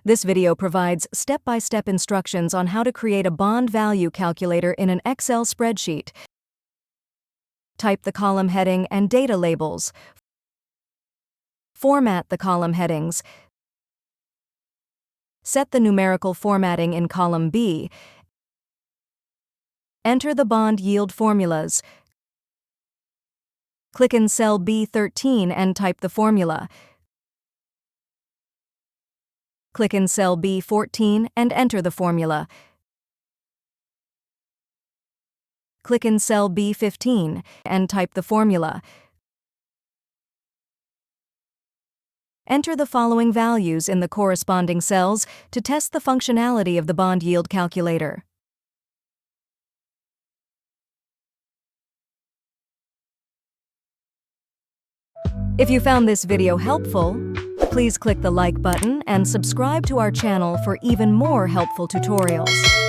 This video provides step-by-step instructions on how to create a bond value calculator in an Excel spreadsheet. Type the column heading and data labels. Format the column headings. Set the numerical formatting in column B. Enter the bond yield formulas. Click in cell B13 and type the formula. Click in cell B14 and enter the formula. Click in cell B15 and type the formula. Enter the following values in the corresponding cells to test the functionality of the bond yield calculator. If you found this video helpful, please click the like button and subscribe to our channel for even more helpful tutorials.